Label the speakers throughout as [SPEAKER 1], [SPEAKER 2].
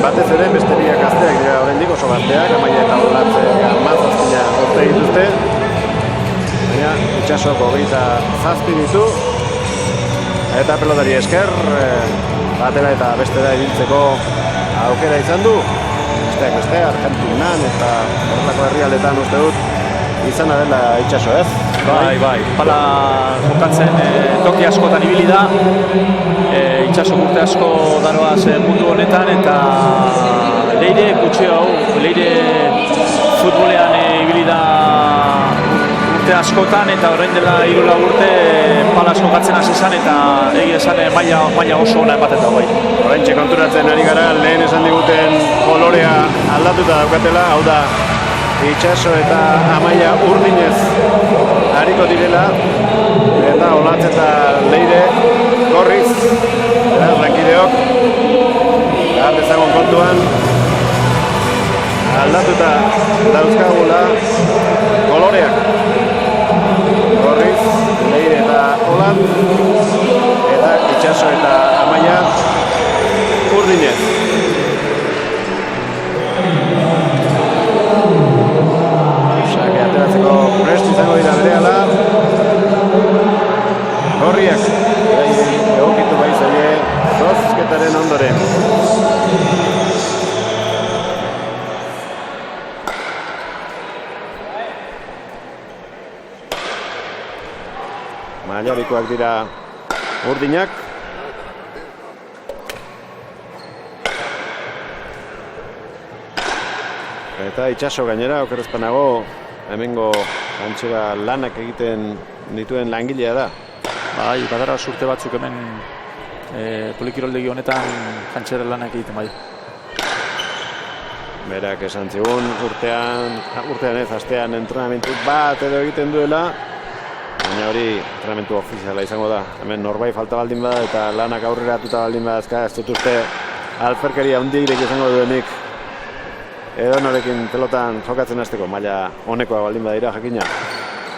[SPEAKER 1] batez ere besteria gazteak dira oraindik oso gazteak, Amaia eta Olatze 17 urte dituzte. Baina Itsasok 27 ditu. Eta pelotari esker, batera eta bestera ibiltzeko aukera izan du. Besteak beste, Argentinan eta horrelako herrialdetan uste dut izana dela Itsaso, ez?
[SPEAKER 2] Bai, pala jokatzen toki askotan ibili da. Itsaso urte asko daroaz mundu honetan eta Leire gutxi hau, Leire futbolean ibili da urte askotan eta orain dela 3 urte palaz jokatzen hasi zen eta egia esan maila oso ona ematen da bai.
[SPEAKER 1] Oraintxe konturatzen ari gara, lehen esan diguten kolorea aldatuta daukatela, hau da Itsaso eta Amaia urdinez hariko direla eta Olatze eta Leire gorriz. Beraz, lankideok har dezagun kontuan aldatuta dauzkagula koloreak. Gorriz, Leire eta Olatz eta Itsaso eta Amaia urdinez. Ateratzeko prest izango dira berehala. Gorriak egokitu bai zaie zozketaren ondoren. Mailarikoak dira urdinak. Eta Itsaso gainera okerrezpanago hemengo antxera lanak egiten dituen langilea da.
[SPEAKER 2] Bai, badara urte batzuk hemen polikiroldegi honetan jantxera lanak egiten bai.
[SPEAKER 1] Berak esan zigun urtean ez, astean entrenamentu bat edo egiten duela. Baina hori entrenamentu ofiziala izango da. Hemen norbait falta baldin bada eta lanak aurrera atuta baldin badazka, ez dut uste alferkeria handirik izango duenik. Edo norekin pelotan jokatzen hasteko maila honekoa baldin badira jakina.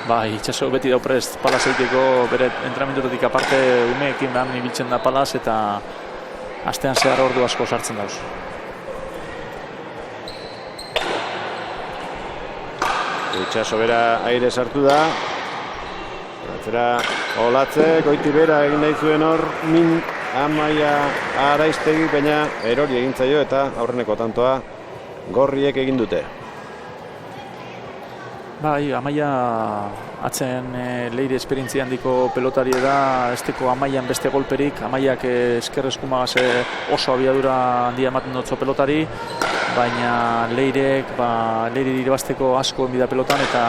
[SPEAKER 2] Bai, Itsaso beti dau prest palaz egiteko bere entrenamentutik aparte umeekin behan ibiltzen da palaz eta astean zehar ordu asko sartzen dauz.
[SPEAKER 1] Itsaso bera aire sartu da. Atzera Olatze, goiti bera egin nahi zuen hor min Amaia Araiztegi, baina erori egin zaio eta aurreneko tantoa gorriek egin dute.
[SPEAKER 2] Bai, Amaia atzen Leire esperientzia handiko pelotaria da, esteko Amaian beste golperik, Amaiak esker eskumagaz oso abiadura handia ematen dutzo pelotari, baina Leirek irabazteko asko enbida pelotan eta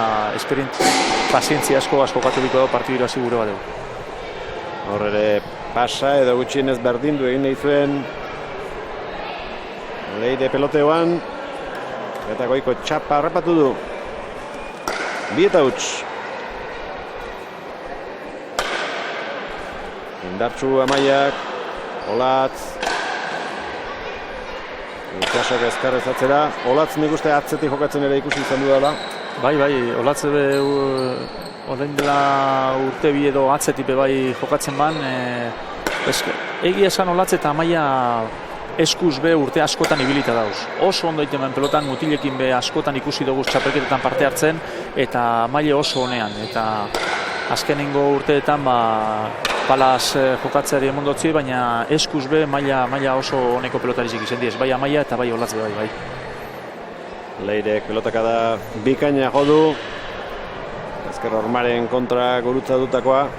[SPEAKER 2] pazientzia asko katuliko da partidu hasi gure badeu.
[SPEAKER 1] Horre pasa edo gutxienez berdindu egin nahi zuen Leire peloteoan eta goiko txapa harrapatu du. Bi eta huts. Indartsu Amaiak, Olatz. Itsasok ezkarrez atzera. Olatz nik uste atzetik jokatzen ere ikusi izan du dela.
[SPEAKER 2] Bai, Olatz orain dela urte bi edo atzetik bai jokatzen ban. Egia esan Olatz eta Amaia eskuz be urte askotan ibilita dauz. Oso ondo egiten pelotan, mutilekin be askotan ikusi dugu txapelketetan parte hartzen eta maile oso honean. Eta azkenengo urteetan palaz jokatzeari emondotzi, baina eskuz be maila oso honeko pelotarizik izan diez. Bai Amaia eta bai Olatz bai.
[SPEAKER 1] Leirek pelotaka da bikaina jodu. Ezker Ormaren kontra gurutza dutakoa.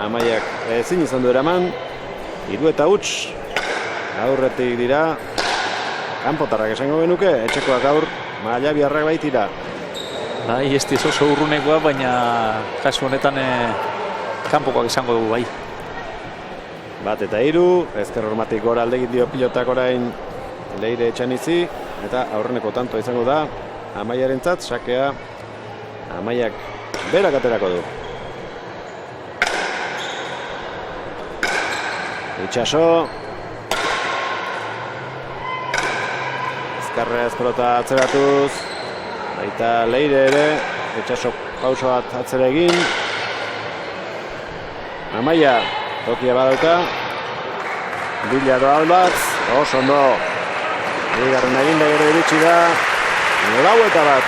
[SPEAKER 1] Amaiak ezin izan du eraman. 3 eta huts. Aurretik dira, kanpotarrak esango genuke, etxekoak gaur maila biharrak baitira.
[SPEAKER 2] Bai, ez diz oso urrunekoa, baina kasu honetan kanpokoak izango dugu bai.
[SPEAKER 1] 1 eta 3, Ezker Ormatik gora aldegit dio pilotak orain Leire Etxanizi, eta aurreneko tanto izango da, Amaiarentzat, sakea, Amaiak berak aterako du. Itsaso. Ezkarreaz pelota atzeratuz. Baita Leire ere. Itsaso pauso bat atzera egin. Amaia tokia badauka. Bila doa Albatz. Oso ondo. Bigarren eginda gero iritsi da 4-1.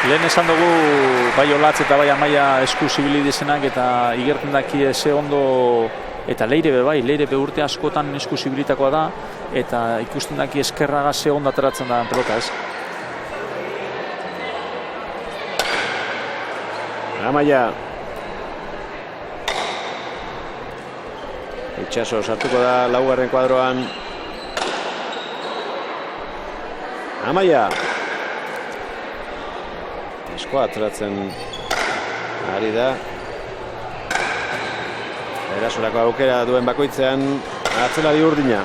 [SPEAKER 2] Lehen esan dugu bai Olatz eta bai Amaia eskuzibili dizenak eta igerten daki ze ondo eta Leire be bai, Leire be urte askotan eskuzibilitakoa da eta ikusten daki eskerraga ze ondo ateratzen da pelota, ez?
[SPEAKER 1] Amaia. Itxaso sartuko da laugarren kuadroan. Amaia. Eskoa atzeratzen ari da. Erasorako aukera duen bakoitzean atzelari urdina.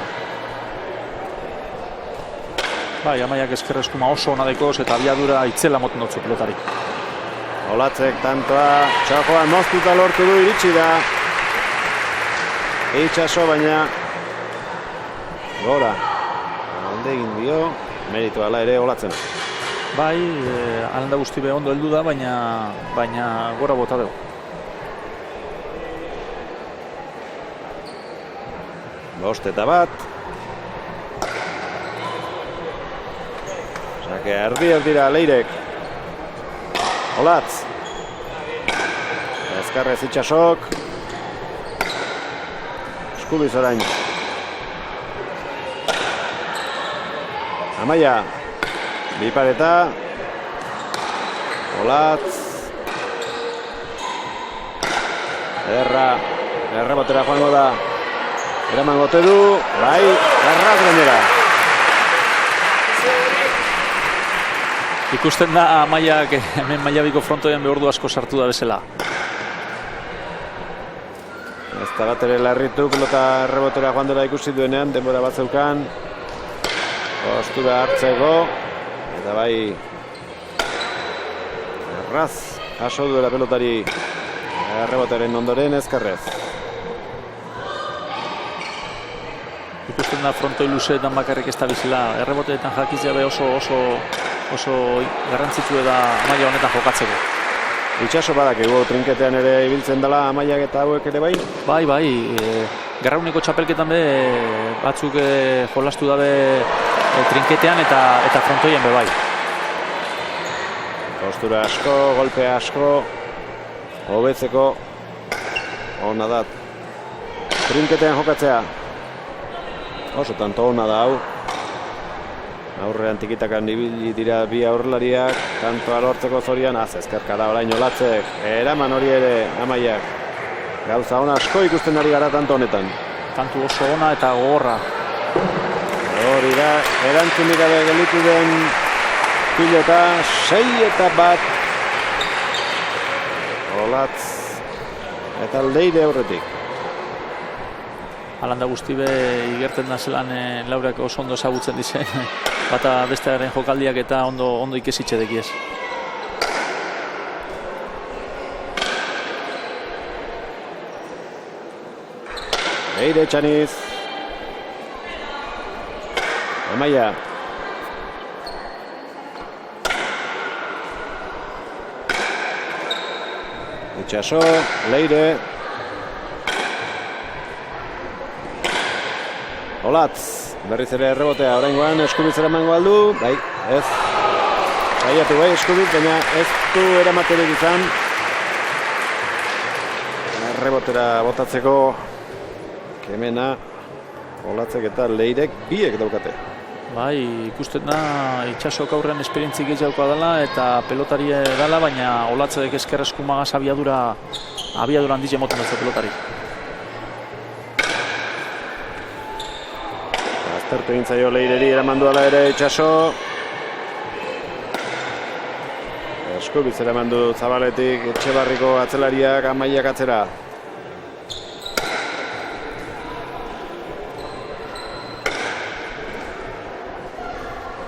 [SPEAKER 2] Bai, Amaiak ezker eskuma oso ona dekoz eta abiadura itzela moten dutzu pelotari.
[SPEAKER 1] Olatzek tantoa txakoa moztuta lortu du iritsi da. Itxaso baina gora. Alde egin dio, meritu ala ere Olatzen.
[SPEAKER 2] Bai, alanda guzti be ondo heldu da, baina gora bota dugu.
[SPEAKER 1] Bost eta bat. Sake erdi-erdira Leirek. Olatz. Ezkarrez Itxasok. Eskubiz orain. Amaia. Bipareta. Olatz. Errebotera joango da. Eraman gote du. Bai, erraz gainera.
[SPEAKER 2] Ikusten da Amaiak hemen Maiabiko frontoian behordu asko sartu da bezala.
[SPEAKER 1] Ez da bat ere larritu, pelota errebotera joan dela ikusi duenean, denbora bat zeukan. Postura hartzeko. Eta bai, erraz, jaso duela pelotari errebotaren ondoren ezkerrez.
[SPEAKER 2] Ikusten da frontoi luzeetan bakarrik ez da bizela. Erreboteetan jakizia be oso garrantzitsu da Amaia honetan jokatzeko.
[SPEAKER 1] Itxaso badakigu trinketean ere ibiltzen dela Amaiak eta hauek ere bai?
[SPEAKER 2] Bai, Garrauneko txapelketan be batzuk jolastu dabe trinketean eta frontoien be bai.
[SPEAKER 1] Postura asko, golpe asko, hobetzeko ona da trinketean jokatzea. Oso tanto ona da hau. Aurrean tikitakan ibili dira bi aurrelariak, tantoa lortzeko zorian, ezkerka da orain Olatzek, eraman hori ere Amaiak. Gauza ona asko ikusten ari gara tanto honetan.
[SPEAKER 2] Tantu oso ona eta gogorra.
[SPEAKER 1] Hori da, erantzunik gabe gelditu den pilota, 6-1. Olatz eta Leire aurretik.
[SPEAKER 2] Alanda guzti be igerten da zelan Laurak oso ondo ezagutzen dizen. Bata bestearen jokaldiak eta ondo ikesitxe dekiez.
[SPEAKER 1] Leire Txaniz. Amaia. Itxaso, Leire. Olatz, berriz ere errebotea oraingoan Eskubiz eramango aldu, bai, ez. Saiatu bai Eskubiz, baina ez du eramaterik izan. Errebotera botatzeko kemena Olatzek eta Leirek biek daukate.
[SPEAKER 2] Bai, ikusten da Itxasok aurrean esperientzik gehiagoa dela eta pelotari dela, baina Olatzek ezker eskumagaz abiadura handiz emoten dut pelotari.
[SPEAKER 1] Aztertu egin zaio Leireri eraman duela ere Itxaso. Eskubiz eraman du Zabaletik Etxebarriko atzelariak Amaiak atzera.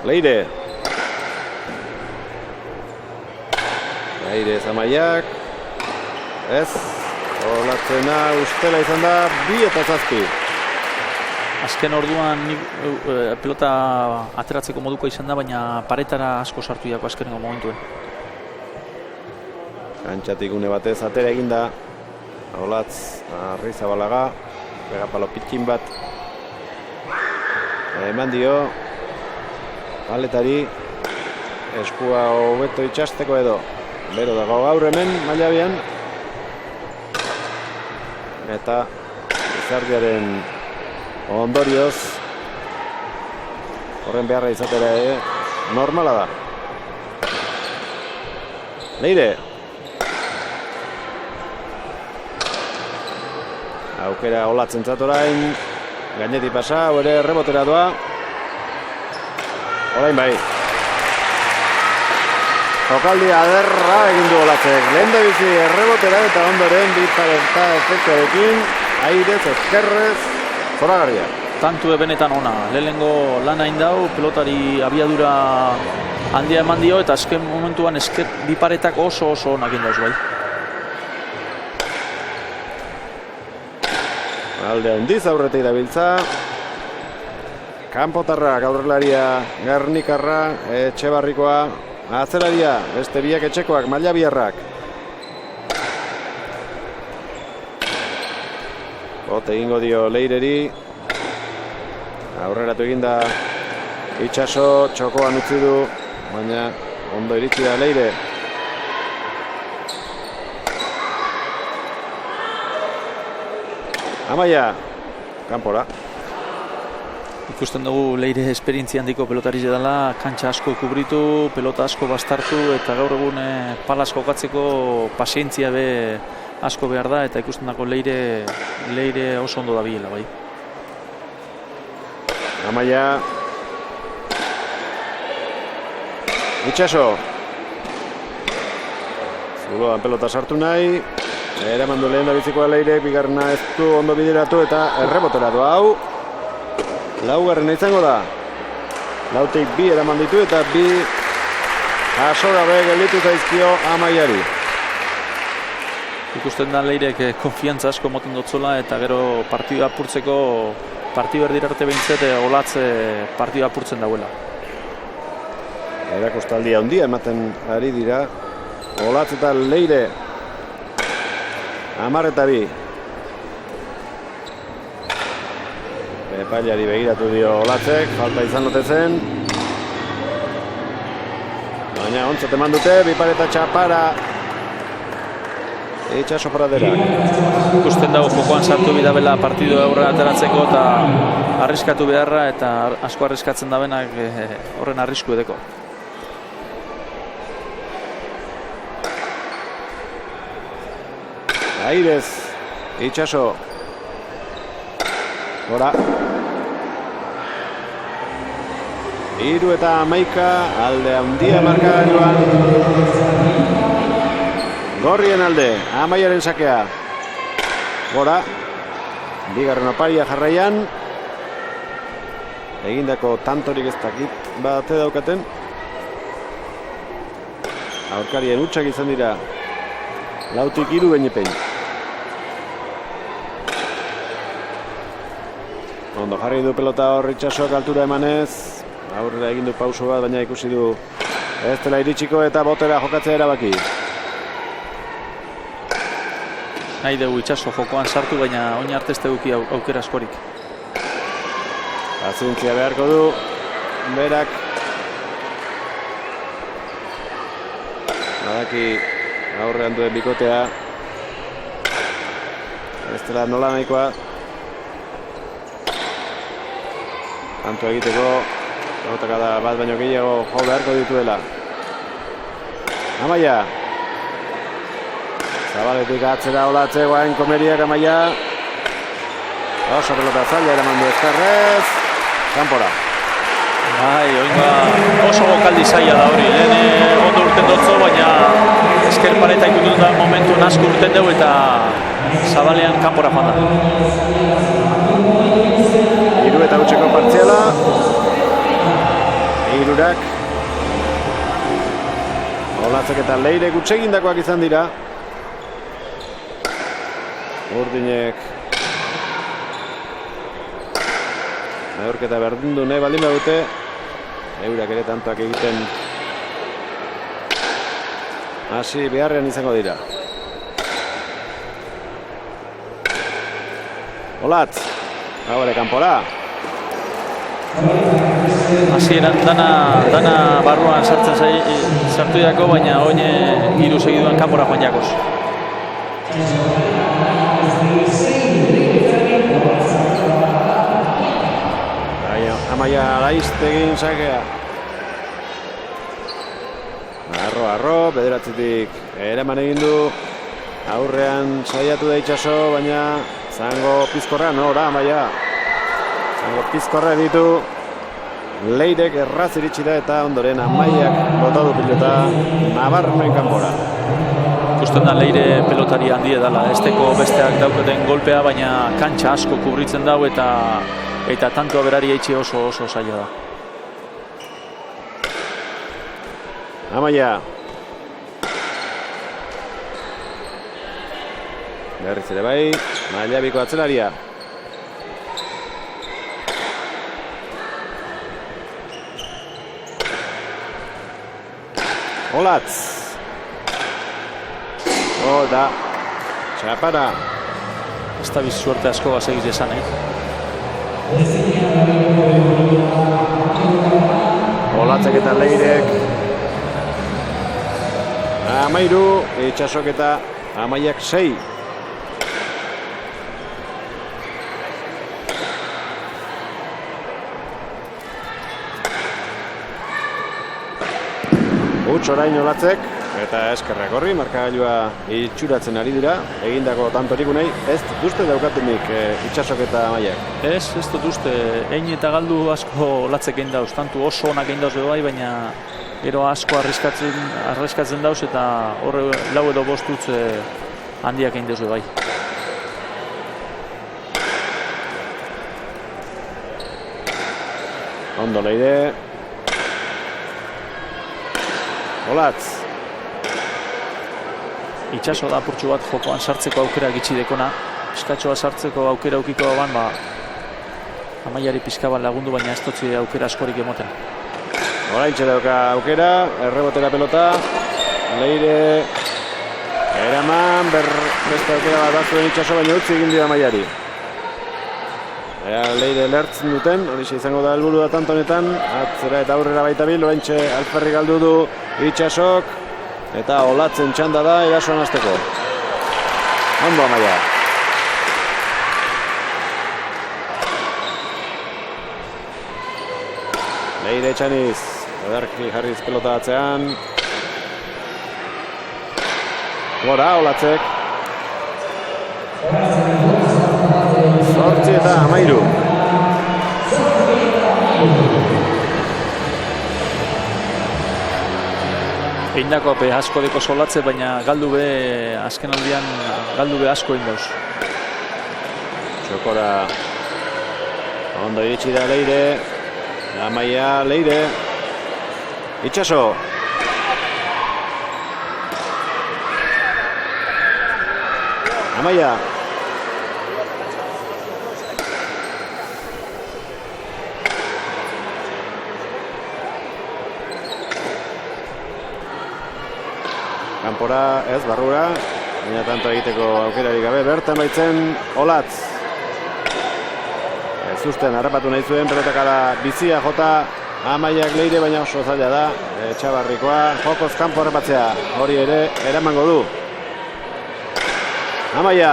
[SPEAKER 1] Leire. Leire Amaiak. Ez. Olatzena ustela izan da 2-7.
[SPEAKER 2] Azken orduan pelota ateratzeko moduko izan da, baina paretara asko sartu jako azkenengo momentuen.
[SPEAKER 1] Kantxatik une batez atera eginda. Olatz Arrizabalaga. Pegapalo pitkin bat. Eman dio. paletari eskua hobeto itxasteko edo. Bero dago gaur hemen mailabian. Eta izardiaren ondorioz horren beharra izatera normala da. Leire. Aukera Olatzen orain. Gainetik pasa, hau ere rebotera doa. Orain bai. Jokaldi aderra egin du Olatzek. Lehen da bizi errebotera eta ondoren bizarenta efektuarekin. Airez, ezkerrez, zoragarria.
[SPEAKER 2] Tantu benetan ona. Lehenengo lana indau, pelotari abiadura handia eman dio eta azken momentuan biparetak oso onak indauz bai.
[SPEAKER 1] Alde handiz aurretik dabiltza. Kanpotarrak aurrelaria Gernikarra, Etxebarrikoa, atzelaria, beste biak etxekoak, Mailabiarrak. Bote egingo dio Leireri. Aurreratu eginda Itxaso, txokoan utzi du, baina ondo iritsi da Leire. Amaia, kanpora.
[SPEAKER 2] Ikusten dugu Leire esperientzia handiko pelotari dela, kantxa asko kubritu, pelota asko bastartu eta gaur egun palaz jokatzeko pasientzia be asko behar da eta ikusten dago Leire oso ondo dabilela bai.
[SPEAKER 1] Amaia. Itxaso. Zuloan pelota sartu nahi. Eraman du lehen da bizikoa Leire, bigarrena ez du ondo bideratu eta errebotera du hau. Laugarrena izango da. Lautik bi eraman ditu eta bi jaso gabe gelditu zaizkio Amaiari.
[SPEAKER 2] Ikusten da Leirek konfiantza asko moten dotzola eta gero partidu apurtzeko partidu erdirarte behintzet Olatz partidu apurtzen dauela.
[SPEAKER 1] Erakostaldia handia ematen ari dira. Olatz eta Leire. 10-2. Epailari begiratu dio Olatzek, falta izan lote zen. Baina ontzat eman dute, bipareta txapara. Itxaso pradera.
[SPEAKER 2] Ikusten dago jokoan sartu bidabela partidu aurrera ateratzeko eta arriskatu beharra eta asko arriskatzen dabenak horren arrisku edeko.
[SPEAKER 1] Airez, Itxaso. Gora. 3-11, alde handia markagailuan. Gorrien alde, Amaiaren sakea. Gora. Bigarren oparia jarraian. Egindako tantorik ez dakit bate daukaten. Aurkarien hutsak izan dira. 4-3 behinepein. Ondo jarri du pelota hor Itxasok altura emanez. Aurrera egin du pauso bat, baina ikusi du ez dela iritsiko eta botera jokatzea erabaki.
[SPEAKER 2] Nahi dugu Itxaso jokoan sartu, baina oin arte ez dugu aukera askorik.
[SPEAKER 1] Pazientzia beharko du berak. Badaki aurrean duen bikotea. Ez dela nola nahikoa. Tanto egiteko, da bat baino gehiago jo beharko dituela. Amaia. Zabaletik atzera Olatze, guain Komeriak Amaia. Oso pelota zaila eraman du ezkerrez. Kanpora.
[SPEAKER 2] Bai, oinga oso gokaldi zaila da hori. Lehen ondo urten dotzo, baina esker paleta ikutu da momentu asko urten dugu eta Zabalean kanpora joan da.
[SPEAKER 1] 3-8 partziala. 3-ak. Olatzek eta Leire gutsegindakoak izan dira. Urdinek neurketa berdindu nahi baldin badute. Eurak ere tantoak egiten hasi beharrean izango dira. Olatz, hau ere kanpora.
[SPEAKER 2] Hasieran dana barruan sartu jako, baina oin hiru segiduan kanpora joan jakoz.
[SPEAKER 1] Amaia Alaiztegin sakea. Arro, bederatzetik eraman egin du. Aurrean saiatu da Itxaso, baina zango pizkorra, nora Amaia. Zango pizkorra ditu. Leirek erraz iritsi da eta ondoren Amaiak bota du pilota nabarmen kanpora.
[SPEAKER 2] Ikusten da Leire pelotari handia dela, esteko besteak daukaten golpea, baina kantxa asko kubritzen dau eta tantoa berari eitxe oso zaila da.
[SPEAKER 1] Amaia. Berriz ere bai, Mailabiko atzelaria. Olatz. Da, txapara.
[SPEAKER 2] Ez da suerte asko basegiz esan,
[SPEAKER 1] Olatzek eta Leirek. Amairu, Itxasok eta Amaiak 6. Huts orain Olatzek eta eskerrak horri markagailua itxuratzen ari dira, egindako tantorikunei ez duzte daukatenik Itxasok eta Amaiak.
[SPEAKER 2] Ez dut uste, egin eta galdu asko Olatzek egin dauz, tantu oso onak egin dauz bai, baina gero asko arriskatzen dauz eta horre lau edo bost dutz handiak egin dauz bai.
[SPEAKER 1] Ondo Leire. Olatz.
[SPEAKER 2] Itxaso da apurtxu bat jokoan sartzeko aukera gitxi dekona. Eskatxoa sartzeko aukera aukiko ban, Amaiari pizka bat lagundu, baina ez dutzi aukera askorik emoten.
[SPEAKER 1] Oraintxe dauka aukera, errebotera pelota. Leire eraman, beste aukera bat batzuen Itxaso, baina utzi egin dio Amaiari. Leire lertzen duten, hori izango da helburu da tantonetan, atzera eta aurrera baita bil, oraintxe alferri galdu du Itxasok, eta Olatzen txanda da erasoan hasteko. Ondo Amaia. Leire Etxaniz, edarki jarriz pelota atzean. Gora Olatzek. 8 eta 13.
[SPEAKER 2] Eindako asko deko Olatze, baina galdu be azken aldian asko egin dauz.
[SPEAKER 1] Txokora ondo iritsi da Leire. Amaia Leire. Itxaso. Amaia. Kanpora, ez, barrura, baina tanto egiteko aukerarik gabe, bertan baitzen Olatz. Ez usten, harrapatu nahi zuen, pelotakara bizia jota Amaiak Leire, baina oso zaila da, Txabarrikoa, jokoz kanpo harrapatzea, hori ere eramango du. Amaia.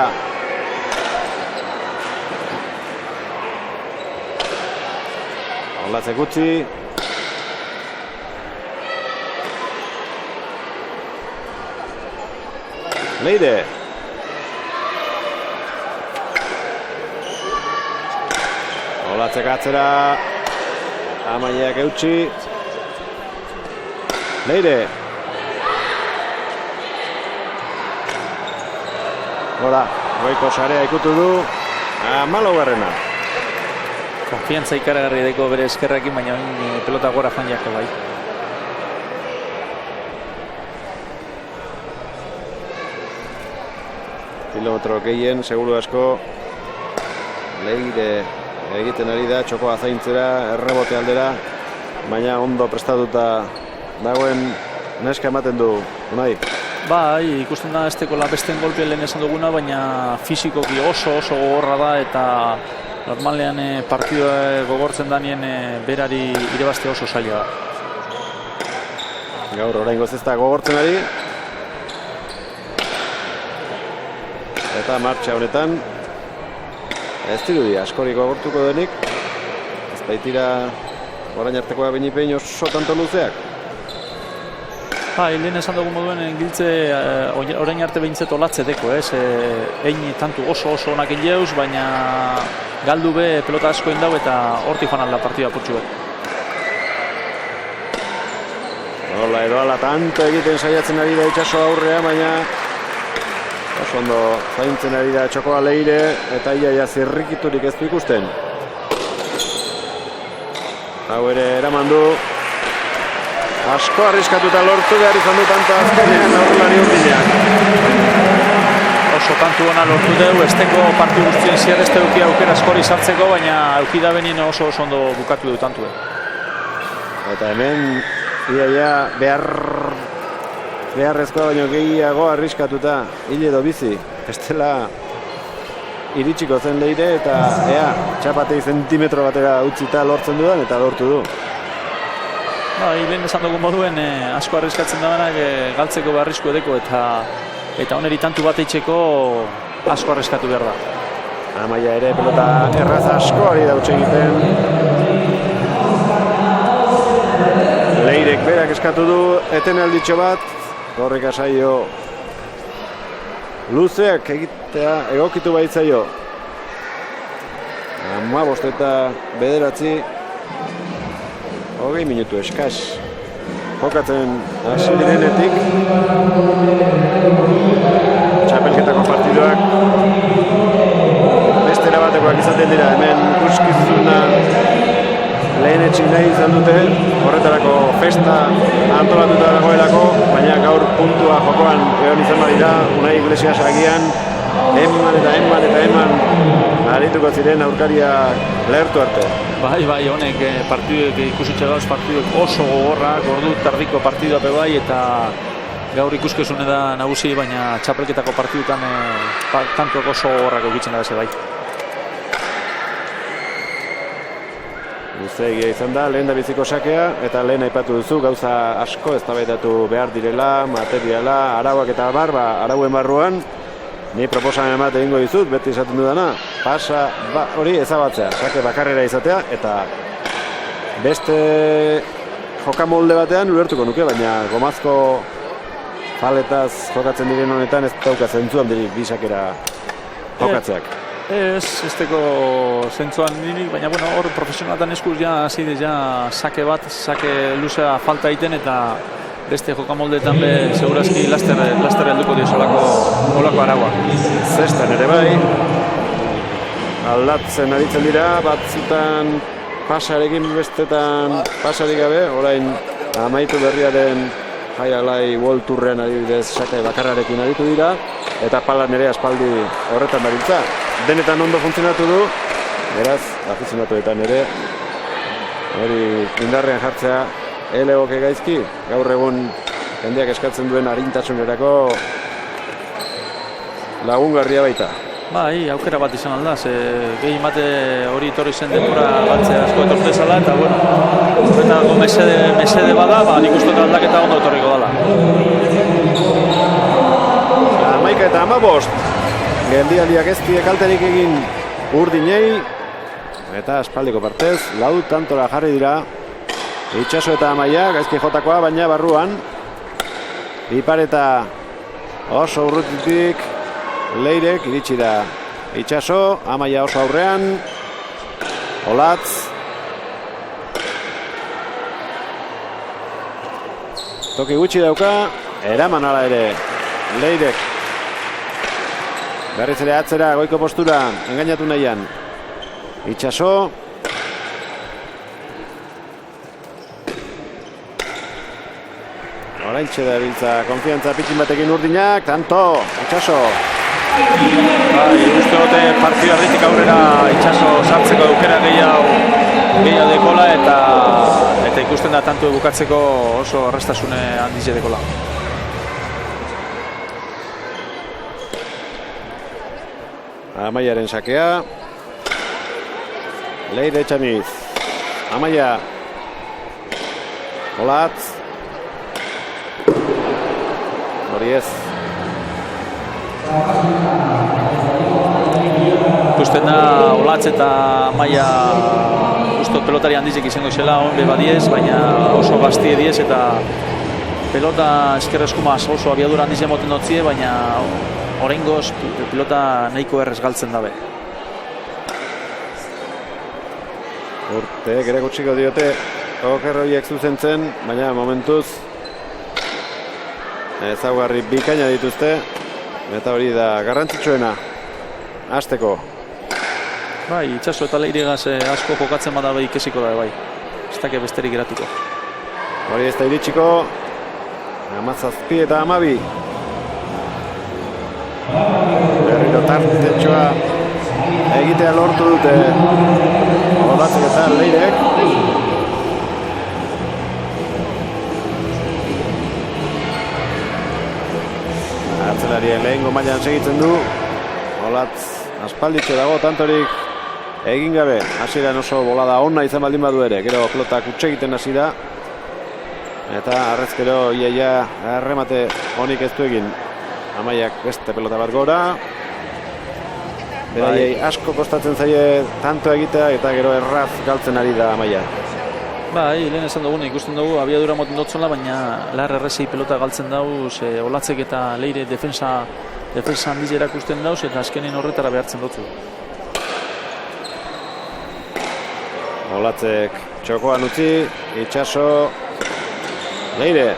[SPEAKER 1] Olatzek utzi. Leire. Olatzek atzera. Amaiak eutxi. Leire. Hora, goiko sarea ikutu du. 14.
[SPEAKER 2] Konfiantza ikaragarri daiko bere eskerrekin, baina pelota gora joan jako bai.
[SPEAKER 1] Kilometro gehien, seguru asko Leire egiten ari da, txokoa zaintzera, errebote aldera, baina ondo prestatuta dagoen neska ematen du, Unai.
[SPEAKER 2] Bai, ikusten da ez tekola besten golpe lehen esan duguna, baina fisikoki oso gogorra da eta Normalean partidua gogortzen danien berari irabazte oso zaila da.
[SPEAKER 1] Gaur oraingoz ez da gogortzen ari. Eta martxa honetan ez dirudi askorik gogortuko denik. Ez baitira orain artekoa behin oso tanto luzeak.
[SPEAKER 2] Lehen esan dugu moduen giltze orain arte behintzet olatze deko, egin tantu oso onak ingeuz, baina galdu be pelota asko indau eta hortik joan alda partida putxu bet.
[SPEAKER 1] Hola, edo ala tanto egiten saiatzen ari da Itxaso aurrea, baina oso ondo zaintzen ari da Txokoa Leire eta iaia zirrikiturik ez du ikusten. Hau ere eraman du. Asko arriskatuta lortu behar izan du tanta azkenean aurrelari urdinean.
[SPEAKER 2] Oso tantu ona lortu dugu, esteko parti guztien ziar ez duki aukera askori sartzeko, baina aukida benin oso ondo bukatu du tantu.
[SPEAKER 1] Eta hemen iaia beharrezkoa baino gehiago arriskatuta hile edo bizi. Bestela iritsiko zen Leire eta txapatei zentimetro batera utzita lortzen dudan eta lortu du.
[SPEAKER 2] Lehen esan dugu moduen asko arriskatzen dabenak galtzeko beharrizko edeko eta oneri tantu bat eitzeko asko arriskatu behar da.
[SPEAKER 1] Amaia ere pelota erraz asko ari dautxe egiten. Leirek berak eskatu du etenalditxo bat. Gorrika saio luzeak egitea egokitu baitzaio. 15 eta 9 20 minutu eskas jokatzen hasi direnetik txapelketako partiduak beste erabatekoak izaten dira. Hemen ikuskizuna lehenetsi nahi izan dute, horretarako festa antolatuta dagoelako, baina gaur puntua jokoan egon izan badira, Unai Iglesias agian eman arituko ziren aurkaria lehertu arte.
[SPEAKER 2] Bai, honek partiduek ikusitxe gauz partiduek oso gogorrak, ordu tardiko partidua bai eta gaur ikuskizune da nagusi, baina txapelketako partiduetan tantuak oso gogorrak egitzen da beze bai.
[SPEAKER 1] Luzeegia izan da, lehen da biziko sakea, eta lehen aipatu duzu gauza asko eztabaidatu behar direla, materiala, arauak eta arauen barruan. Ni proposamen bat egingo dizut, beti esaten dudana, pasa hori ezabatzea, sake bakarrera izatea, eta beste jokamolde batean ulertuko nuke, baina gomazko faletaz jokatzen diren honetan ez dauka zentzuan diri bisakera jokatzeak.
[SPEAKER 2] Ez teko zentzuan dinik, baina hor profesionalatan eskuz hasi sake luzea falta egiten eta beste jokamoldeetan segurazki laster helduko dio olako araua.
[SPEAKER 1] Zestan ere bai, aldatzen aritzen dira, batzutan pasarekin bestetan pasarik gabe, orain amaitu berriaren Jaialai World Tourrean adibidez sake bakarrarekin aritu dira, eta palan ere aspaldi horretan dabiltza. Denetan ondo funtzionatu du, beraz, afizionatuetan ere, hori indarrean jartzea elegoke gaizki, gaur egun jendeak eskatzen duen arintasunerako lagungarria baita.
[SPEAKER 2] Bai, aukera bat izan aldaz, gehi mate hori etorri zen denbora batzea asko etorte zala, eta horretako mesede bada, nik uste aldaketa ondo etorriko dela.
[SPEAKER 1] 11 eta 15, geldialdiak ez die kalterik egin urdinei, eta aspaldiko partez, lau tantora jarri dira, Itxaso eta Amaia, gaizki jotakoa, baina barruan. Ipareta oso urrutitik, Leirek iritsi da Itxaso, Amaia oso aurrean, Olatz. Toki gutxi dauka, eraman ala ere, Leirek. Berriz ere atzera, goiko postura, engainatu nahian. Itxaso. Oraintxe da biltza, konfiantza pitxin batekin urdinak, tanto, Itxaso.
[SPEAKER 2] Uste dute partidu erditik aurrera Itxaso sartzeko aukera gehiago dekola eta ikusten da tantu bukatzeko oso erraztasune handiz dekola.
[SPEAKER 1] Amaiaren sakea. Leire Etxaniz. Amaia. Olatz. Hori ez.
[SPEAKER 2] Ikusten da Olatz eta Amaia ustot pelotari handizek izango zela onbe badiez, baina oso gaztie diez eta pelota eskerreskuma oso abiadura handiz emoten dutzie, baina oraingoz pelota nahiko errez galtzen dabe.
[SPEAKER 1] Urteek ere gutxiko diote okerroiek zuzentzen, baina momentuz ezaugarri bikaina dituzte eta hori da garrantzitsuena hasteko.
[SPEAKER 2] Bai, Itxaso eta Leiregaz asko jokatzen bada bai ikesiko da bai. Ez dake besterik geratuko.
[SPEAKER 1] Hori ez da iritsiko. 17 eta 12. Berriro tartetxoa egitea lortu dute Olatzek eta Leirek. Atzelarien lehengo mailan segitzen du. Olatz aspalditxo dago, tantorik egin gabe. Hasieran oso bolada ona izan baldin badu ere. Gero pelota kutxe egiten hasi da. Eta arrezkero iaia erremate honik ez du egin. Amaiak beste pelota bat gora. Beraiei asko kostatzen zaie tanto egitea eta gero erraz galtzen ari da Amaia.
[SPEAKER 2] Bai, lehen esan dugu, ikusten dugu abiadura moten dotzela, baina lar errezei pelota galtzen dauz, Olatzek eta Leire defensa handiz erakusten dauz eta azkenen horretara behartzen dutzu.
[SPEAKER 1] Olatzek txokoan utzi, Itxaso, Leire,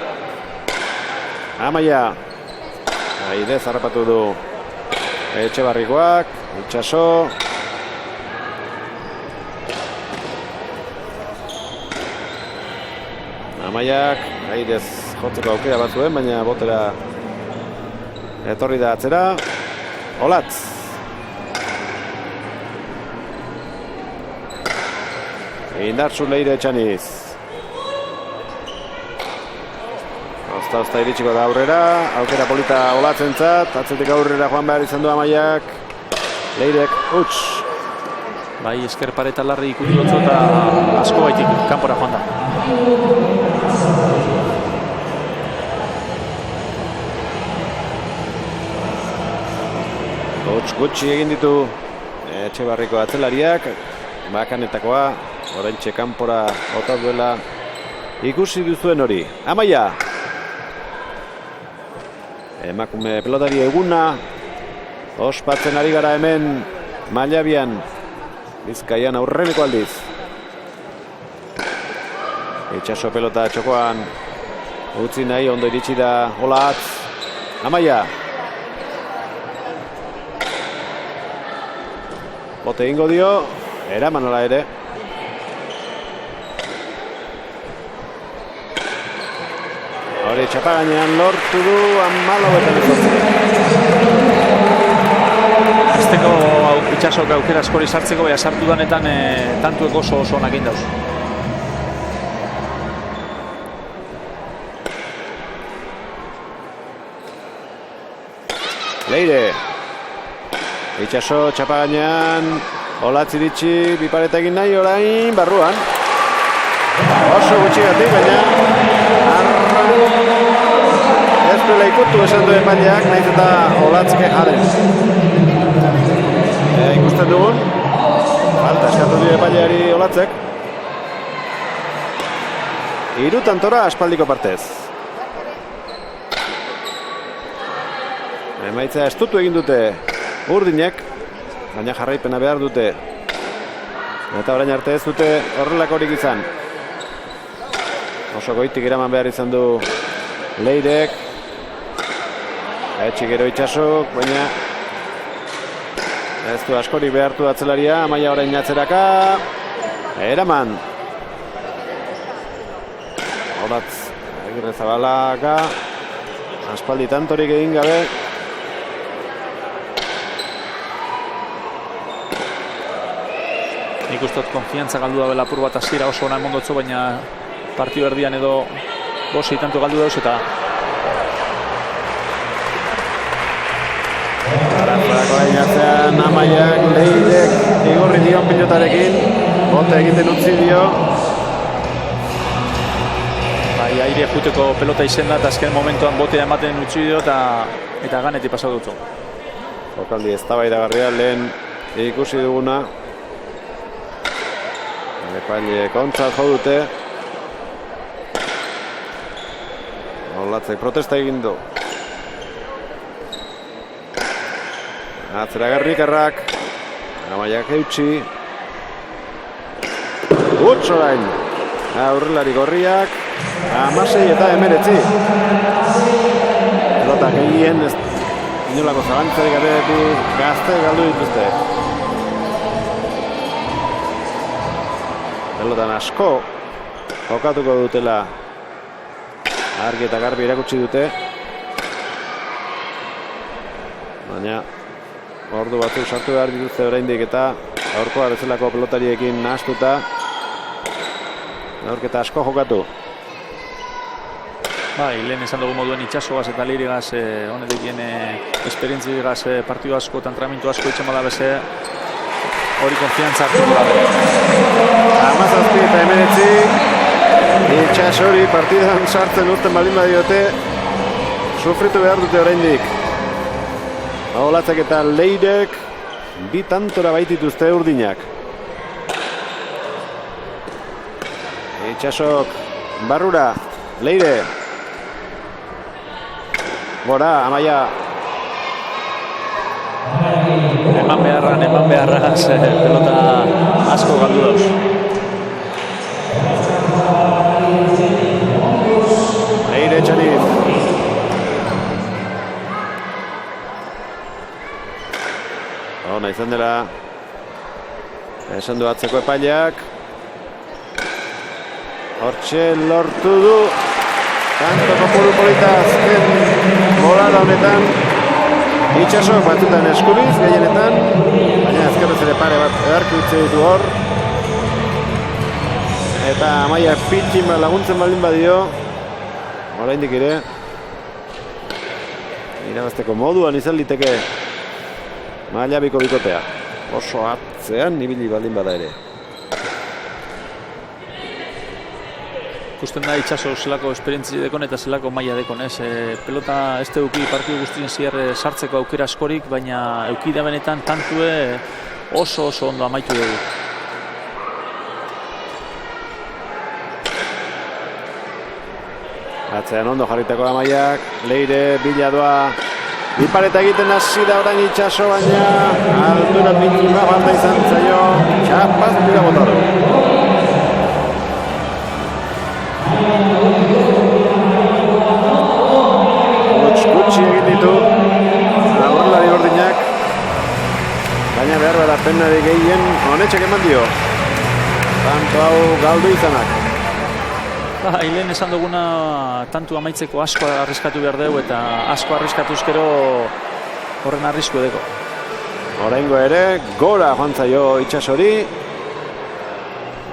[SPEAKER 1] Amaia, Aide zarrapatu du Etxebarrikoak, Itxaso, Amaiak, Aidez jotzeko aukera bat zuen, baina botera etorri da atzera, Olatz. Indartsu Leire Etxaniz. Ozta iritsiko da aurrera, aukera polita Olatzentzat, atzetik aurrera joan behar izan du Amaiak, Leirek huts.
[SPEAKER 2] Bai, esker pareta larri ikutu dutzu eta asko baitik kanpora joan da.
[SPEAKER 1] Huts gutxi egin ditu Etxebarriko atzelariak, bakanetakoa, oraintxe kanpora bota duela ikusi duzuen hori. Amaia! Emakume pelotari eguna ospatzen ari gara hemen Mailabian, Bizkaian aurreneko aldiz. Itxaso pelota txokoan utzi nahi, ondo iritsi da Olatz. Amaia! Bote ingo dio, eraman ala ere. Hori txapaganean lortu du 14.
[SPEAKER 2] Azteko Itxasok aukera askori sartzeko, baina sartu danetan tantuek oso onak egin dauz.
[SPEAKER 1] Leire. Itxaso txapaganean, Olatz iritsi, bipareta egin nahi, orain barruan. Oso gutxigatik, baina ez duela ikutu esan duen epaileak, nahiz eta Olatzke jaren. Ikusten dugun, falta eskatu du epaileari Olatzek. Hiru tantora aspaldiko partez. Emaitza estutu egin dute urdinek, baina jarraipena behar dute. Eta orain arte ez dute horrelakorik izan. Oso goitik eraman behar izan du Leirek. Etxik gero Itxasok, baina ez du askorik behartu atzelaria. Amaia orain atzeraka. Eraman. Olatz Agirre Zabalaka. Aspaldi tantorik egin gabe.
[SPEAKER 2] Nik ustot konfiantza galdu da apur bat hasiera oso ona emondotzo, baina partio erdian edo bosi tanto galdu dauz eta
[SPEAKER 1] Arantzako gainatzean Amaiak Leirek igorri dion pilotarekin bote egiten utzi dio.
[SPEAKER 2] Bai, aire juteko pelota izen da, eta azken momentuan botea ematen utzi dio, eta ganetik pasatu dutzu.
[SPEAKER 1] Jokaldi eztabaidagarria lehen ikusi duguna. Epaile kontzat jo dute. Olatzek protesta egin du. Atzera Garrikarrak. Amaiak eutxi. Utz orain. Aurrelari gorriak. 16 eta 19. Pelota gehien ez inolako zalantzarik gabetik gazte galdu dituzte. Pelotan asko jokatuko dutela argi eta garbi erakutsi dute. Baina ordu batzuk sartu behar dituzte oraindik eta aurkoa bezalako pelotariekin nahastuta aurketa asko jokatu.
[SPEAKER 2] Bai, lehen esan dugu moduen itxasogaz eta leirigaz honedekien esperientzigaz partidu asko eta entrenamentu asko itxen bada beze hori konfiantza hartu dabe.
[SPEAKER 1] 17 eta 19 itxasori partidan sartzen uzten baldin badiote sufritu behar dute oraindik. Olatzek eta Leirek bi tantora baitituzte urdinak. Itxasok barrura, Leire. Gora, Amaia.
[SPEAKER 2] Eman beharraz pelota asko galdu dauz.
[SPEAKER 1] Leire Txaniz. Ona izan dela esan du atzeko epaileak. Hortxe lortu du kanto kopuru polita azken bolada honetan. Itxasok batzutan eskuriz gehienetan, baina ezkerrez ere pare bat edarki utzi ditu hor. Eta Amaia pitxin laguntzen baldin badio, oraindik ere irabazteko moduan izan liteke maila biko bikotea. Oso atzean ibili baldin bada ere.
[SPEAKER 2] Ikusten da itxaso zelako esperientzi dekon eta zelako maila dekon, ez? Pelota ez duki partidu guztien ziar sartzeko aukera askorik, baina euki da benetan tantue oso ondo amaitu dugu.
[SPEAKER 1] Atzean ondo jarritako Amaiak, Leire bila doa bipareta egiten hasi da orain itxaso, baina altura pikima falta izan zaio, txapaz dira botaro. Gutxi egin ditu aurrelari gordinak, baina behar bada penari gehien honetxek eman dio. Tanto hau galdu izanak.
[SPEAKER 2] Lehen esan duguna tantu amaitzeko asko arriskatu behar dugu eta asko arriskatuz gero horren arrisku edeko.
[SPEAKER 1] Oraingo ere, gora joan zaio itxasori.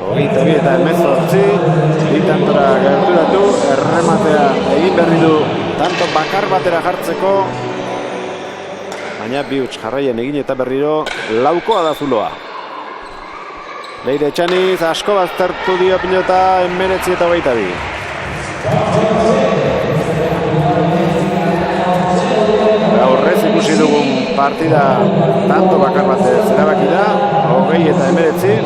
[SPEAKER 1] 22 eta 18, bi tantora gerturatu, errematea egin berri du tanto bakar batera jartzeko, baina bi huts jarraien egin eta berriro laukoa da zuloa. Leire Txaniz asko baztertu dio pilota 19 eta 22. Gaurrez ikusi dugun partida tanto bakar batez erabaki da, 20 eta 19.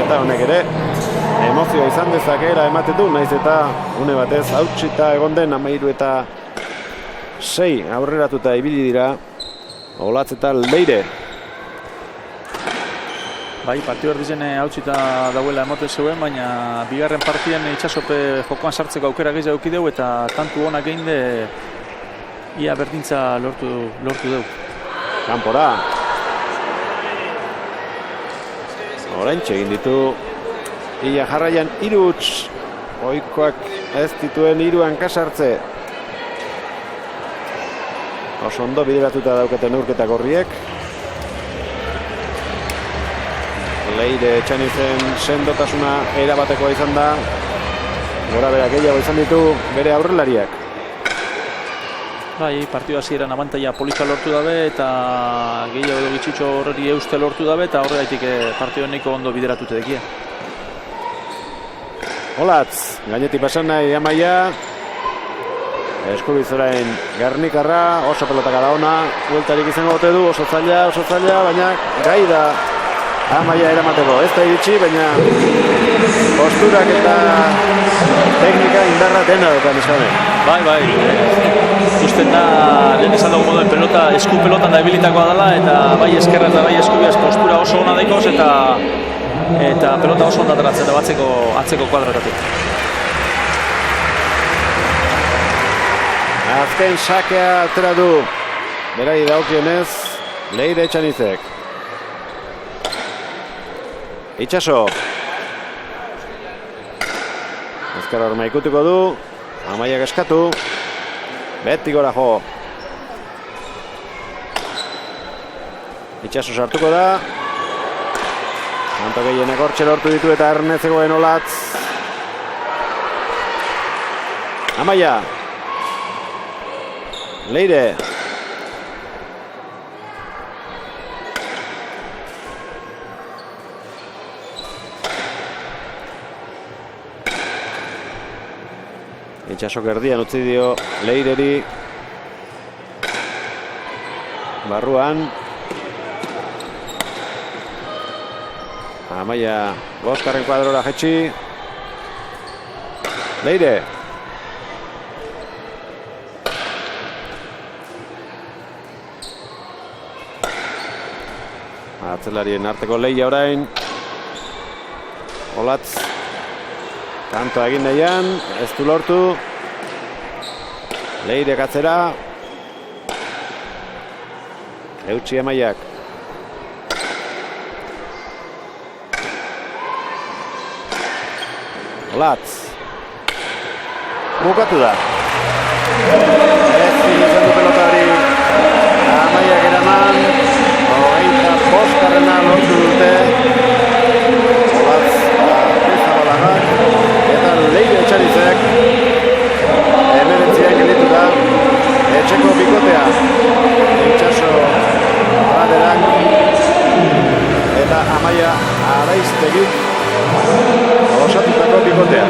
[SPEAKER 1] Eta honek ere emozioa izan dezakeela ematen du, naiz eta une batez hautsita egon den 13 eta 6 aurreratuta ibili dira Olatz eta Leire.
[SPEAKER 2] Bai, partidu erdizen hautsita dauela emoten zeuen, baina bigarren partian itxasope jokoan sartzeko aukera gehiago eduki dugu eta tantu honak egin de ia berdintza lortu dugu.
[SPEAKER 1] Kanpora. Oraintxe egin ditu ia jarraian 3 huts. Ohikoak ez dituen 3 hankasartze. Oso ondo bideratuta daukate neurketa gorriek. Leire Txanizen sendotasuna erabatekoa izan da. Gora bera gehiago izan ditu bere aurrelariak.
[SPEAKER 2] Bai, partidu hasieran abantaila polita lortu dabe eta gehiago edo gitxitxo horri euste lortu dabe eta horregaitik partidu honeko ondo bideratute dekia.
[SPEAKER 1] Olatz, gainetik pasan nahi Amaia. Eskubizorain Gernikarra, oso pelotak da ona, bueltarik izango gote du, oso zaila, baina gai da Amaia eramateko. Ez da iritsi, baina posturak eta teknika indarra dena dutan izan.
[SPEAKER 2] Bai, ikusten da, lehen esan dugu moduen pelota, esku pelotan da ebilitakoa dela, eta bai eskerra eta bai eskubiaz postura oso ona dekoz, eta pelota oso onda ateratzen da atzeko kuadratatik.
[SPEAKER 1] Azken sakea atera du, berari daukionez, Leire Etxanizek. Itxaso. Ezkerra horma ikutuko du, Amaiak eskatu, beti gora jo. Itxaso sartuko da, kanto gehienak hortxe lortu ditu eta ernezegoen Olatz. Amaia. Leire. Itxaso gerdian utzi dio Leireri. Barruan. Amaia boskarren kuadrora jetxi. Leire. Atzelarien arteko lehia orain. Olatz. Kantoa egin nahian, ez du lortu. Leire katzera. Eutsi Amaiak. Olatz. Bukatu da. Ez izan du pelota hori. Amaiak eraman. Hogeita boskarrena lortu dute. Olatz Zabalagan eta Leire Etxanizek. Emeretziak gelditu da. Etxeko bikotea. Itxaso Baderak eta Amaia Araiztegik osatutako bikotea.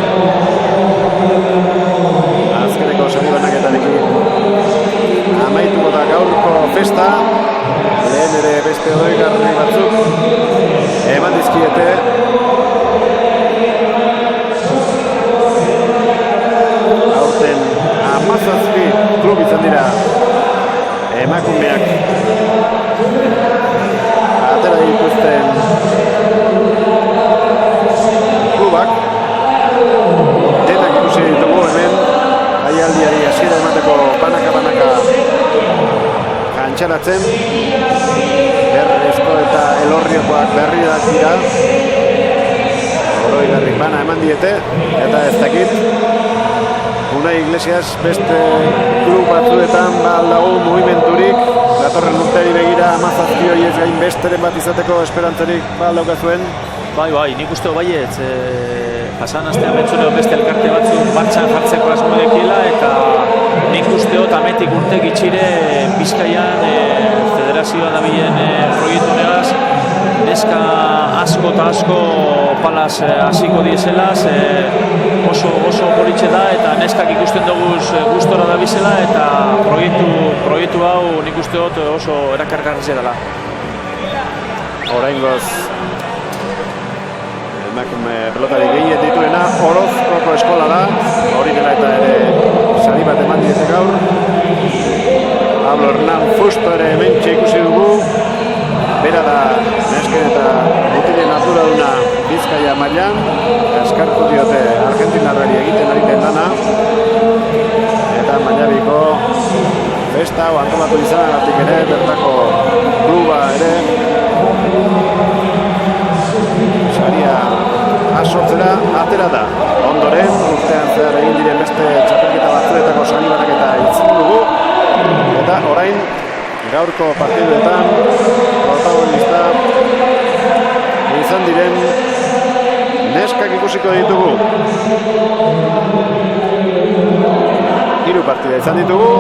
[SPEAKER 1] Azkeneko saribanaketarekin amaituko da gaurko festa. Lehen ere beste odoigarri batzuk eman dizkiete. Aurten 17 klub izan dira emakumeak atera dituzten klubak. Denak ikusi ditugu hemen jaialdiari hasiera emateko banaka jantxaratzen. Errezko eta Elorriokoak berriak dira. Oroigarrik bana eman diete eta ez dakit Unai Iglesias beste klub batzuetan baldagu mugimendurik, datorren urteari begira 17 horiez gain besteren bat izateko esperantzarik baldaukazuen.
[SPEAKER 2] Bai, nik uste baietz, pasan astean bentzuneo beste elkarte batzuk martxan jartzeko asmo dekiela, eta nik usteot ametik urte gitxire Bizkaian federazioa dabilen proiektu negaz, neska asko eta asko palaz hasiko dieselaz, oso politxe da eta neskak ikusten dugu gustora da bizela eta proiektu hau nik usteot oso erakargarri dela.
[SPEAKER 1] Oraingoz emakume pelotari gehien dituena Orozkoko eskola da, hori dela eta ere sari bat eman diete gaur. Pablo Hernán Fusto ere hementxe ikusi dugu, bera da nesken eta mutilen arduraduna Bizkaia mailan, eskartu diote argentinarrari egiten ari den lana, eta Mañabiko festa hau antolatu izanagatik ere, bertako kluba ere saria asortzera atera da. Ondoren, urtean zehar egin diren beste txapelketa batzuetako sari banaketa itzin dugu, eta orain gaurko partiduetan protagonista izan diren neskak ikusiko ditugu. 3 partida izan ditugu,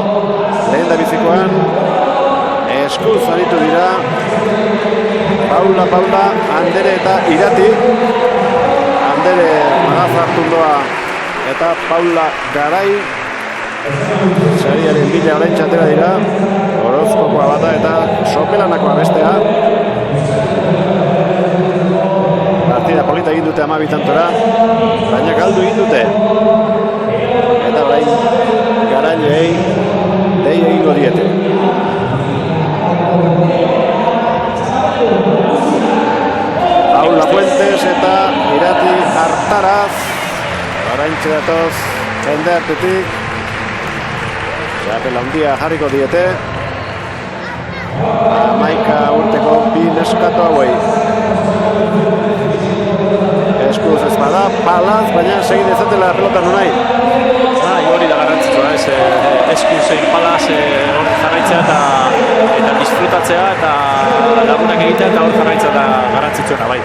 [SPEAKER 1] lehen lenda bizikoan eskuz aritu dira Paula, Andere eta Irati. Andere Magazartundoa eta Paula Garai sariaren bila orain txatera dira. Orozkokoa bata eta Sopelanakoa bestea. Partida polita egin dute 12 tantora, baina galdu egin dute. Eta orain Garaileei dei egingo diete. Paula Fuentes eta Irati Artaraz orain txedatoz jende hartetik. Txapela handia jarriko diete. 11 urteko bi neskato hauei. Eskuz ez bada, Palaz, baina segin ezatela pelota nunai.
[SPEAKER 2] Hori da garrantzitsua, eskuzein Palaz hor jarraitzea eta disfrutatzea eta lagunak egitea eta hor jarraitzea da garrantzitsuena bai.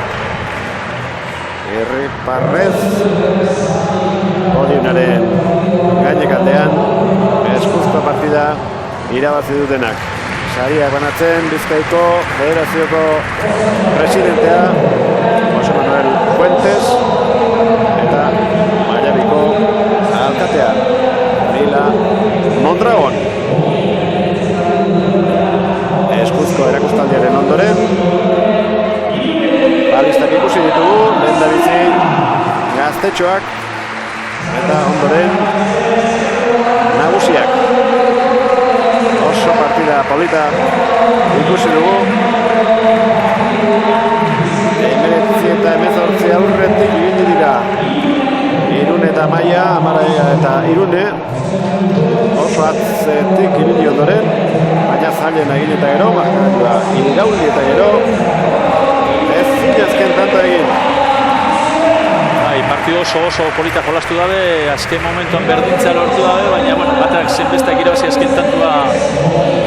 [SPEAKER 1] Irriparrez podiumaren gainekaldean eskuzko partida irabazi dutenak. Sariak banatzen Bizkaiko Federazioko presidentea Jose Manuel Fuentes eta Mallabiko alkatea Lila Mondragon. Eskuzko erakustaldiaren ondoren balistak ikusi ditugu, lehendabizi gaztetxoak eta ondoren nagusiak. Oso partida polita ikusi dugu. 19 eta 18 aurretik ibili dira Irune eta Maia, Amaraia eta Irune. Oso atzetik ibili ondoren, baina zailen egin eta gero, markatua irauli eta gero, ez zinezken tanto egin.
[SPEAKER 2] Partido oso polita jolastu dabe, azken momentuan berdintzea lortu dabe, baina batak zenbestak irabazi azken tantua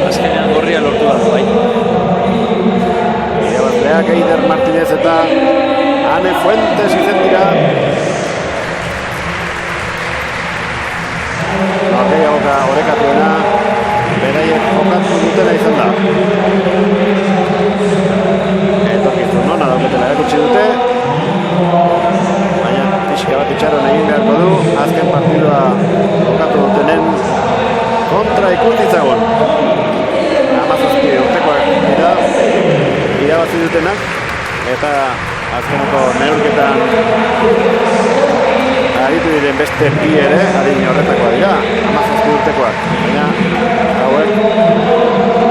[SPEAKER 2] azkenean gorria lortu dabe, bai.
[SPEAKER 1] Irabazleak Eider Martinez eta Ane Fuentes izen dira. Norgehiagoka orekatuena, beraiek jokatu dutena izan da. Etorkizun nona dauketela erakutsi dute. Pixka bat itxaron egin beharko du, azken partidua jokatu dutenen kontra ikustitzagun. 17 urtekoak dira irabazi dutenak eta azkeneko neurketan aritu diren beste bi ere adin horretakoa dira, 17 urtekoak. Baina hauek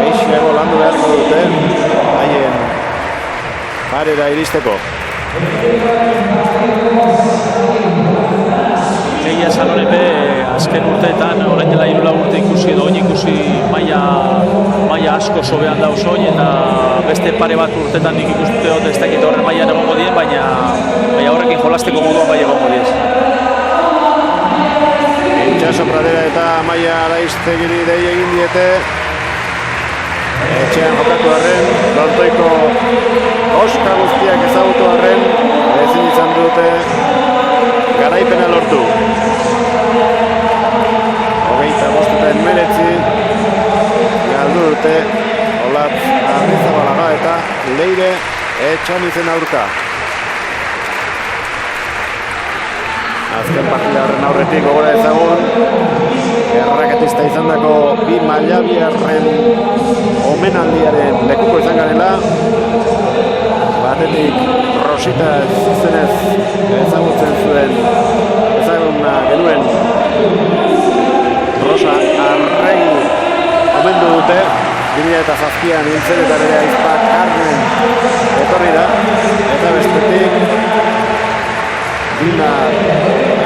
[SPEAKER 1] eixiago landu beharko dute haien parera iristeko.
[SPEAKER 2] Egia esan honepe, azken urteetan, orain dela 3 urte ikusi edo oin ikusi maila asko sobean da oso eta beste pare bat urtetan nik ikustute dut ez dakit horren mailan egongo dien, baina horrekin jolasteko moduan bai egongo diez.
[SPEAKER 1] Itxaso Pradera eta Maia Araiztegiri dei egin diete. Etxean jokatu arren, Dontoiko oska guztiak ezagutu arren, ezin izan dute garaipena lortu. 25 eta 19 galdu dute Olatz Arrizabalaga eta Leire Etxanizen aurka. Azken partida horren aurretik gogora ezagun, erraketista izandako bi mailabiarren omenaldiaren lekuko izan garela. Batetik Rosita izenez ezagutzen zuen, ezaguna genuen Rosa Arregi omendu dute. 2007an hiltzen eta bere aizpa Carmen etorri da. Eta bestetik Dina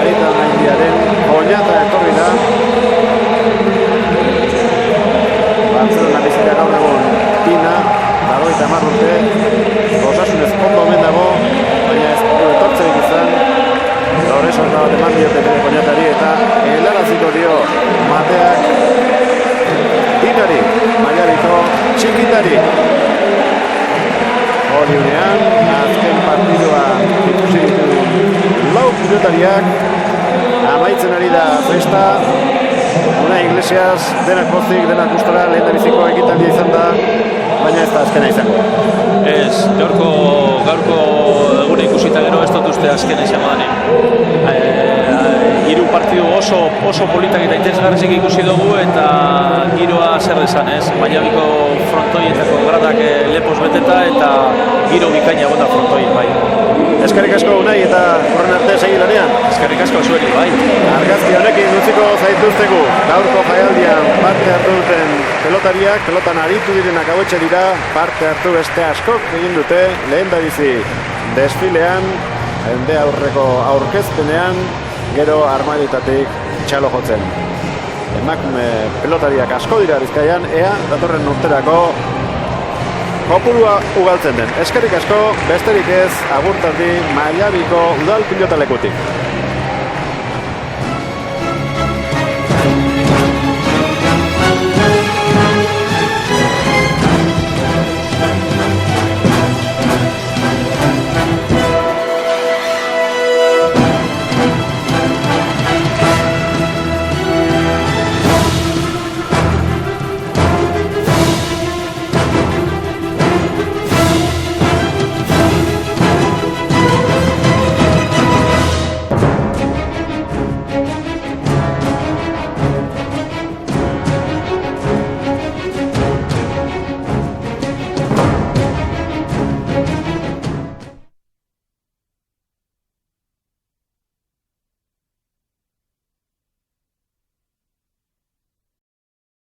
[SPEAKER 1] Arita Maindiaren oinata etorri da. Barcelona bizita gaur egun Dina, 50 urte, osasunez ondo omen dago, baina ez du etortzerik izan. Lore sorta bat eman diote bere oinatari eta helaraziko dio Mateak Dinari, Maiabiko txikitari. Horiunean, azken partidua ikusi ditu lau pilotariak, amaitzen ari da festa, Unai Iglesias, denak pozik, denak gustora, lehen da biziko ekitaldia izan da, baina ez da azkena izango.
[SPEAKER 2] Ez, gaurko egune ikusita gero ez dut uste azken izango denik. Hiru partidu oso politak eta interesgarrizik ikusi dugu eta giroa zer esan ez. Mallabiko frontoietako gradak lepoz beteta eta giro bikaina egon da frontoien bai.
[SPEAKER 1] Eskerrik asko Unai eta horren arte segi lanean.
[SPEAKER 2] Eskerrik asko zueri bai.
[SPEAKER 1] Argazki honekin utziko zaituztegu gaurko jaialdian parte hartu duten pelotariak, pelotan aritu direnak hauetxe dira, parte hartu beste askok egin dute lehen da bizi desfilean, ende aurreko aurkezpenean, gero armadioetatik txalo jotzen. Emakume pelotariak asko dira Bizkaian, ea datorren urterako kopurua ugaltzen den. Eskerrik asko, besterik ez, agurtardi Mallabiko udal pilotalekutik.